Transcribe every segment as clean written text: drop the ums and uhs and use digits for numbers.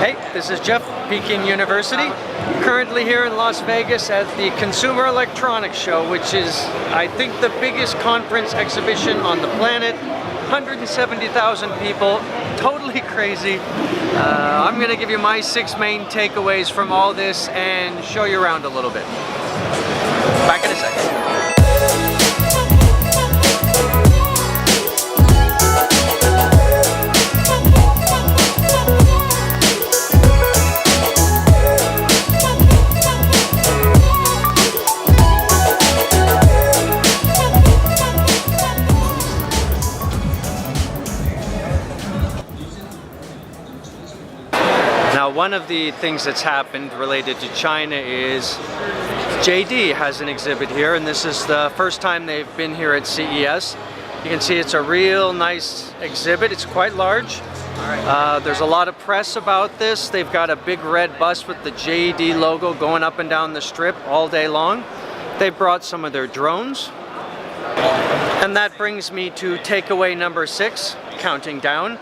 Hey, this is Jeff, Peking University. Currently here in Las Vegas at the Consumer Electronics Show, which is, I think, the biggest conference exhibition on the planet. 170,000 people, totally crazy. I'm going to give you my 6 main takeaways from all this and show you around a little bit. Back in a second. Now, one of the things that's happened related to China is JD has an exhibit here, and this is the first time they've been here at CES. You can see it's a real nice exhibit. It's quite large. There's a lot of press about this. They've got a big red bus with the JD logo going up and down the strip all day long. They brought some of their drones. And that brings me to takeaway number 6, counting down,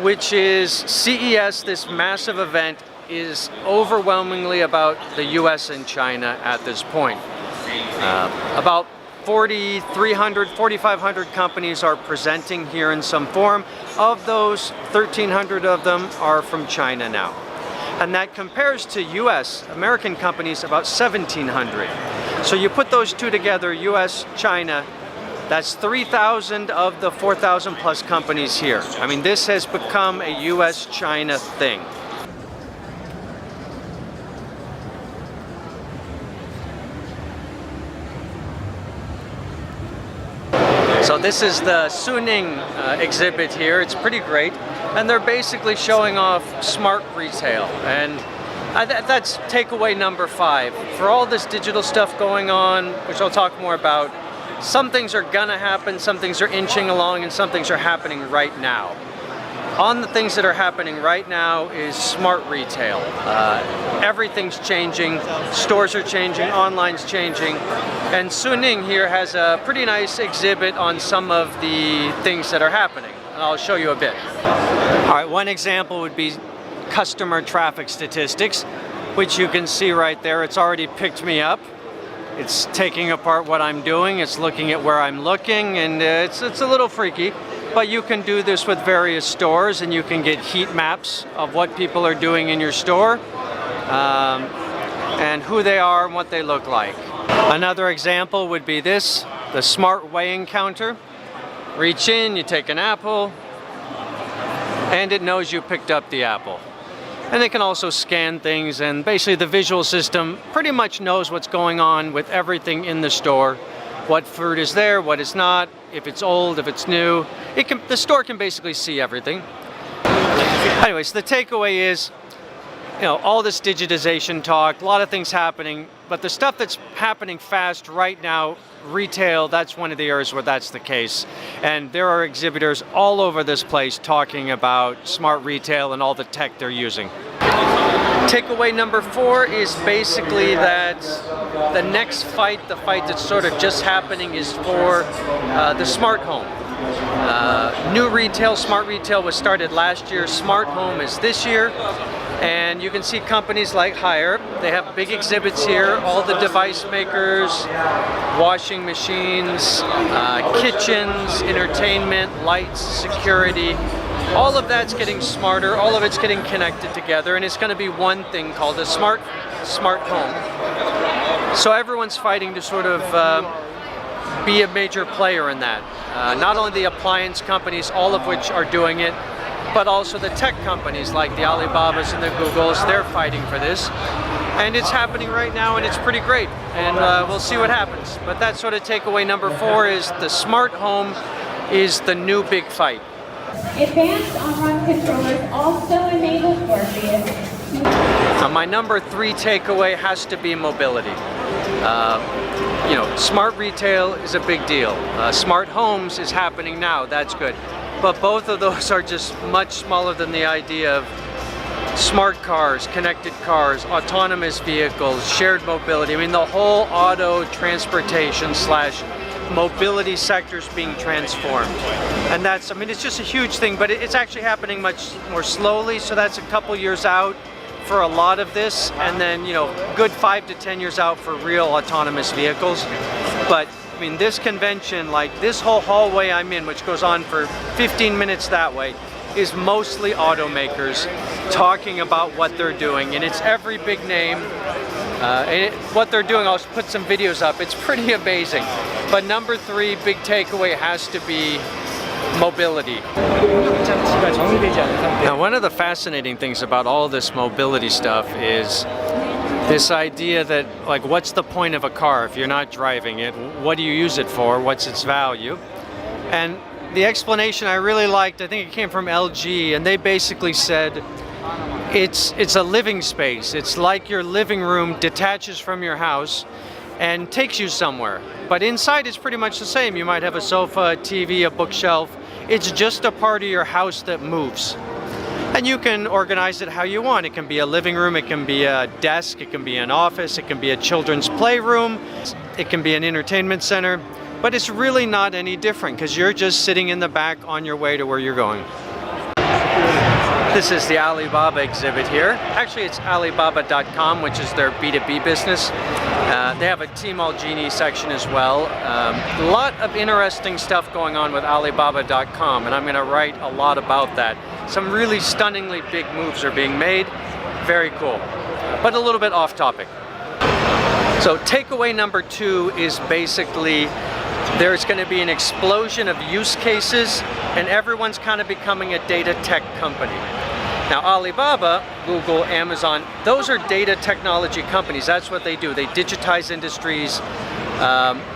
which is CES, this massive event, is overwhelmingly about the US and China at this point. About 4,300, 4,500 companies are presenting here in some form. Of those, 1,300 of them are from China now. And that compares to US, American companies, about 1,700. So you put those two together, US, China, that's 3,000 of the 4,000 plus companies here. I mean, this has become a US-China thing. So this is the Suning exhibit here. It's pretty great. And they're basically showing off smart retail. And that's takeaway number 5. For all this digital stuff going on, which I'll talk more about, some things are gonna happen, some things are inching along, and some things are happening right now. On the things that are happening right now is smart retail. Everything's changing, stores are changing, online's changing, and Suning here has a pretty nice exhibit on some of the things that are happening. And I'll show you a bit. All right, one example would be customer traffic statistics, which you can see right there. It's already picked me up. It's taking apart what I'm doing, it's looking at where I'm looking, and it's a little freaky. But you can do this with various stores, and you can get heat maps of what people are doing in your store, and who they are and what they look like. Another example would be this, the smart weighing counter. Reach in, you take an apple, and it knows you picked up the apple. And they can also scan things, and basically the visual system pretty much knows what's going on with everything in the store. What food is there, what is not, if it's old, if it's new. The store can basically see everything. Anyways, the takeaway is, all this digitization talk, a lot of things happening, but the stuff that's happening fast right now, retail, that's one of the areas where that's the case. And there are exhibitors all over this place talking about smart retail and all the tech they're using. Takeaway number 4 is basically that the next fight, the fight that's sort of just happening, is for the smart home. New retail, smart retail was started last year. Smart home is this year. And you can see companies like Haier, they have big exhibits here, all the device makers, washing machines, kitchens, entertainment, lights, security. All of that's getting smarter, all of it's getting connected together, and it's going to be one thing called a smart home. So everyone's fighting to sort of be a major player in that. Not only the appliance companies, all of which are doing it, but also the tech companies like the Alibabas and the Googles, they're fighting for this. And it's happening right now, and it's pretty great. And we'll see what happens. But that's sort of takeaway number 4 is the smart home is the new big fight. Advanced on-run controllers also enable Morpheus. Now, my number 3 takeaway has to be mobility. Smart retail is a big deal. Smart homes is happening now, that's good. But both of those are just much smaller than the idea of smart cars, connected cars, autonomous vehicles, shared mobility. I mean, the whole auto transportation / mobility sectors being transformed. And that's, I mean, it's just a huge thing, but it's actually happening much more slowly, so that's a couple years out for a lot of this, and then, you know, good 5 to 10 years out for real autonomous vehicles. But I mean, this convention, like this whole hallway I'm in, which goes on for 15 minutes that way, is mostly automakers talking about what they're doing, and it's every big name. What they're doing, I'll put some videos up, it's pretty amazing. But number 3 big takeaway has to be mobility. Now, one of the fascinating things about all this mobility stuff is this idea that, like, what's the point of a car if you're not driving it? What do you use it for? What's its value? And the explanation I really liked, I think it came from LG, and they basically said it's a living space. It's like your living room detaches from your house and takes you somewhere. But inside it's pretty much the same. You might have a sofa, a TV, a bookshelf. It's just a part of your house that moves. And you can organize it how you want. It can be a living room, it can be a desk, it can be an office, it can be a children's playroom, it can be an entertainment center. But it's really not any different because you're just sitting in the back on your way to where you're going. This is the Alibaba exhibit here. Actually, it's Alibaba.com, which is their B2B business. They have a Tmall Genie section as well. A lot of interesting stuff going on with Alibaba.com, and I'm going to write a lot about that. Some really stunningly big moves are being made. Very cool. But a little bit off topic. So takeaway number 2 is basically there's going to be an explosion of use cases, and everyone's kind of becoming a data tech company. Now, Alibaba, Google, Amazon, those are data technology companies. That's what they do. They digitize industries.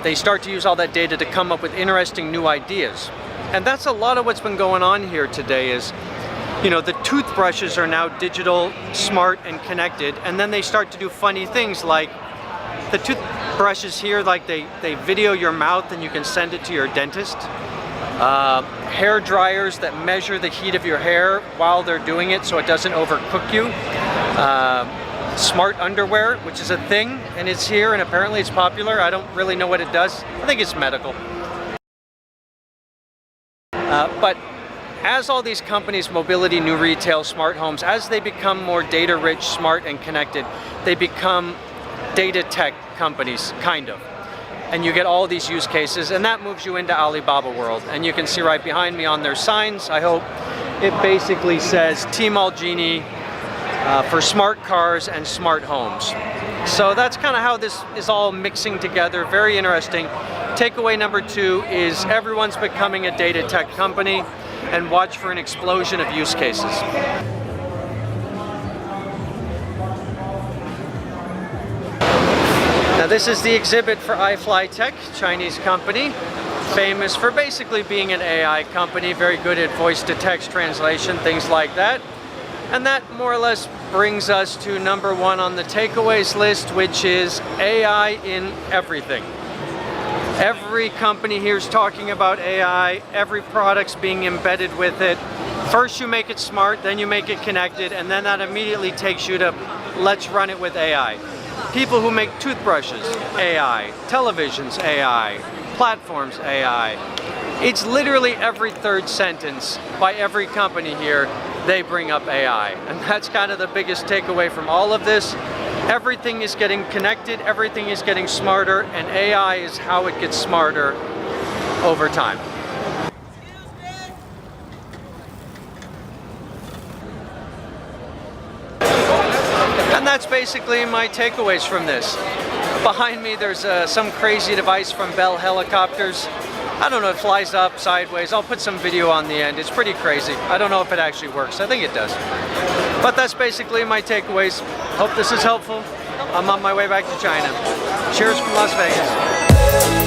They start to use all that data to come up with interesting new ideas. And that's a lot of what's been going on here today is, you know, the toothbrushes are now digital, smart, and connected, and then they start to do funny things like the toothbrushes here, like they video your mouth and you can send it to your dentist. Hair dryers that measure the heat of your hair while they're doing it so it doesn't overcook you. Smart underwear, which is a thing, and it's here and apparently it's popular. I don't really know what it does. I think it's medical. But as all these companies, mobility, new retail, smart homes, as they become more data rich, smart, and connected, they become data tech companies, kind of. And you get all these use cases, and that moves you into Alibaba world. And you can see right behind me on their signs, I hope, it basically says Tmall Genie for smart cars and smart homes. So that's kind of how this is all mixing together. Very interesting. Takeaway number 2 is everyone's becoming a data tech company, and watch for an explosion of use cases. Now, this is the exhibit for iFlyTech, Chinese company, famous for basically being an AI company, very good at voice-to-text translation, things like that. And that more or less brings us to number 1 on the takeaways list, which is AI in everything. Every company here is talking about AI, every product's being embedded with it. First you make it smart, then you make it connected, and then that immediately takes you to let's run it with AI. People who make toothbrushes, AI. Televisions, AI. Platforms, AI. It's literally every 3rd sentence by every company here, they bring up AI. And that's kind of the biggest takeaway from all of this. Everything is getting connected, everything is getting smarter, and AI is how it gets smarter over time. And that's basically my takeaways from this. Behind me there's some crazy device from Bell Helicopters. I don't know, it flies up sideways. I'll put some video on the end. It's pretty crazy. I don't know if it actually works. I think it does. But that's basically my takeaways. Hope this is helpful. I'm on my way back to China. Cheers from Las Vegas.